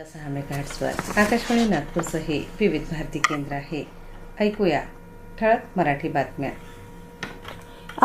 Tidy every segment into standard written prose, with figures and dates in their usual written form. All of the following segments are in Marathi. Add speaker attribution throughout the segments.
Speaker 1: 6 मेगाहर्ट्झवर आकाशवाणी नागपूरचं हे विविध भारती केंद्र आहे. ऐकूया ठळक मराठी बातम्या.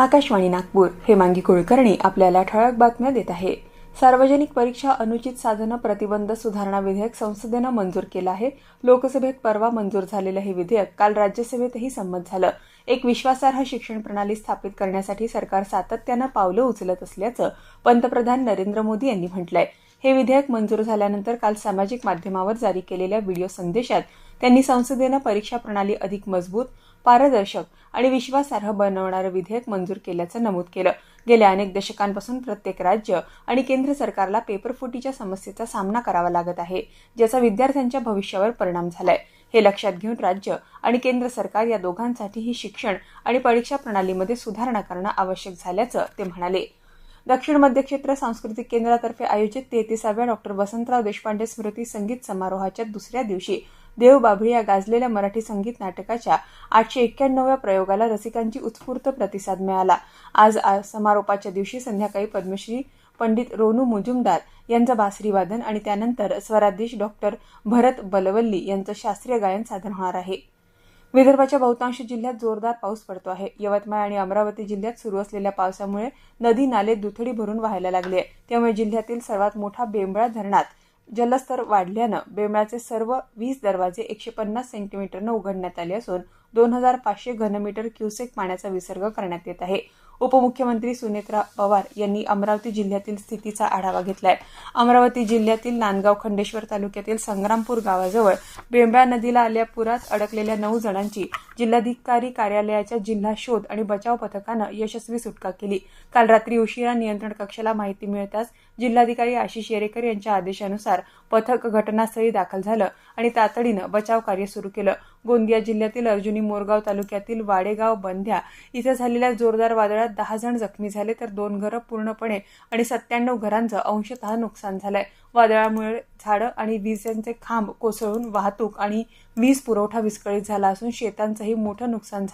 Speaker 2: आकाशवाणी नागपूर. हेमांगी कुलकर्णी आपल्याला ठळक बातम्या देत आहे. सार्वजनिक परीक्षा अनुचित साधनं प्रतिबंध सुधारणा विधेयक संसदेनं मंजूर केलं आहे. लोकसभेत परवा मंजूर झालेलं हे विधेयक काल राज्यसभेतही संमत झालं. एक विश्वासार्ह शिक्षण प्रणाली स्थापित करण्यासाठी सरकार सातत्यानं पावलं उचलत असल्याचं पंतप्रधान नरेंद्र मोदी यांनी म्हटलंय. हे विधेयक मंजूर झाल्यानंतर काल सामाजिक माध्यमावर जारी केलेल्या व्हिडिओ संदेशात त्यांनी संसदेनं परीक्षा प्रणाली अधिक मजबूत, पारदर्शक आणि विश्वासार्ह बनवणारं विधेयक मंजूर केल्याचं नमूद केलं. गेल्या अनेक दशकांपासून प्रत्येक राज्य आणि केंद्र सरकारला पेपरफुटीच्या समस्येचा सामना करावा लागत आहे, ज्याचा विद्यार्थ्यांच्या भविष्यावर परिणाम झालाय. हे लक्षात घेऊन राज्य आणि केंद्र सरकार या दोघांसाठीही शिक्षण आणि परीक्षा प्रणालीमध्ये सुधारणा करणं आवश्यक झाल्याचं ते म्हणाले. दक्षिण मध्य क्षेत्र सांस्कृतिक केंद्रातर्फे आयोजित 33व्या डॉ. वसंतराव देशपांडे स्मृती संगीत समारोहाच्या दुसऱ्या दिवशी देव बाभळी या गाजलेल्या मराठी संगीत नाटकाच्या 891व्या प्रयोगाला रसिकांची उत्स्फूर्त प्रतिसाद मिळाला. आज समारोपाच्या दिवशी संध्याकाळी पद्मश्री पंडित रोनू मुजुमदार यांचं बासरी वादन आणि त्यानंतर स्वराधीश डॉ. भरत बलवल्ली यांचं शास्त्रीय गायन सादर होणार आहे. विदर्भाच्या बहुतांश जिल्ह्यात जोरदार पाऊस पडतो आहे. यवतमाळ आणि अमरावती जिल्ह्यात सुरू असलेल्या पावसामुळे नदी नाले दुथडी भरून वाहायला लागले आहे. त्यामुळे जिल्ह्यातील सर्वात मोठा बेंबळा धरणात जलस्तर वाढल्यानं बेंबळाचे सर्व 20 दरवाजे 150 सेंटीमीटरनं उघडण्यात आले असून 2500 घनमीटर क्युसेक पाण्याचा विसर्ग करण्यात येत आहे. उपमुख्यमंत्री सुनेत्रा पवार यांनी अमरावती जिल्ह्यातील स्थितीचा आढावा घेतलाय. अमरावती जिल्ह्यातील नांदगाव खंडेश्वर तालुक्यातील संग्रामपूर गावाजवळ बेंबळा नदीला आलेल्या पुरात अडकलेल्या 9 जणांची जिल्हाधिकारी कार्यालयाच्या जिल्हा शोध आणि बचाव पथकानं यशस्वी सुटका केली. काल रात्री उशिरा नियंत्रण कक्षाला माहिती मिळताच जिल्हाधिकारी आशिष येरेकर यांच्या आदेशानुसार पथक घटनास्थळी दाखल झालं आणि तातडीनं बचाव कार्य सुरू केलं. गोंदिया जिल्ह्यातील अर्जुनी मोरगाव तालुक्यातील वाडेगाव बंध्या इथं झालेल्या जोरदार वादळात 10 जण जखमी झाले तर 2 घरं पूर्णपणे आणि 97 घरांचं अंशतः नुकसान झालंय. वादळामुळे झाडं आणि विजेचे खांब कोसळून वाहतूक आणि वीज पुरवठा विस्कळीत झाला असून शेतांचंही मोठं नुकसान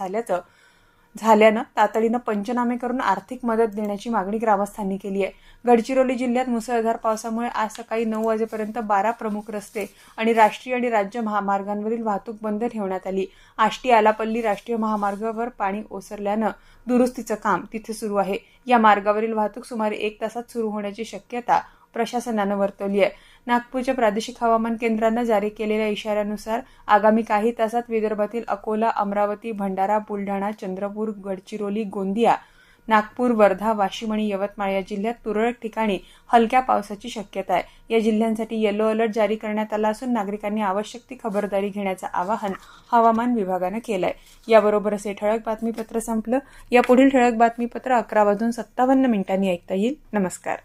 Speaker 2: झाल्यानं तातडीनं पंचनामे करून आर्थिक मदत देण्याची मागणी ग्रामस्थांनी केली आहे. गडचिरोली जिल्ह्यात मुसळधार पावसामुळे आज सकाळी 9 वाजेपर्यंत 12 प्रमुख रस्ते आणि राष्ट्रीय आणि राज्य महामार्गांवरील वाहतूक बंद ठेवण्यात आली. आष्टी आलापल्ली राष्ट्रीय महामार्गावर पाणी ओसरल्यानं दुरुस्तीचं काम तिथे सुरू आहे. या मार्गावरील वाहतूक सुमारे 1 तासात सुरू होण्याची शक्यता प्रशासनानं वर्तवली आहे. नागपूरच्या प्रादेशिक हवामान केंद्रानं जारी केलेल्या इशाऱ्यानुसार आगामी काही तासात विदर्भातील अकोला, अमरावती, भंडारा, बुलढाणा, चंद्रपूर, गडचिरोली, गोंदिया, नागपूर, वर्धा, वाशिम आणि यवतमाळ या जिल्ह्यात तुरळक ठिकाणी हलक्या पावसाची शक्यता आहे. या जिल्ह्यांसाठी येलो अलर्ट जारी करण्यात आला असून नागरिकांनी आवश्यक ती खबरदारी घेण्याचं आवाहन हवामान विभागानं केलंय. याबरोबरच हे ठळक बातमीपत्र संपलं. या पुढील ठळक बातमीपत्र 11:57 ऐकता येईल. नमस्कार.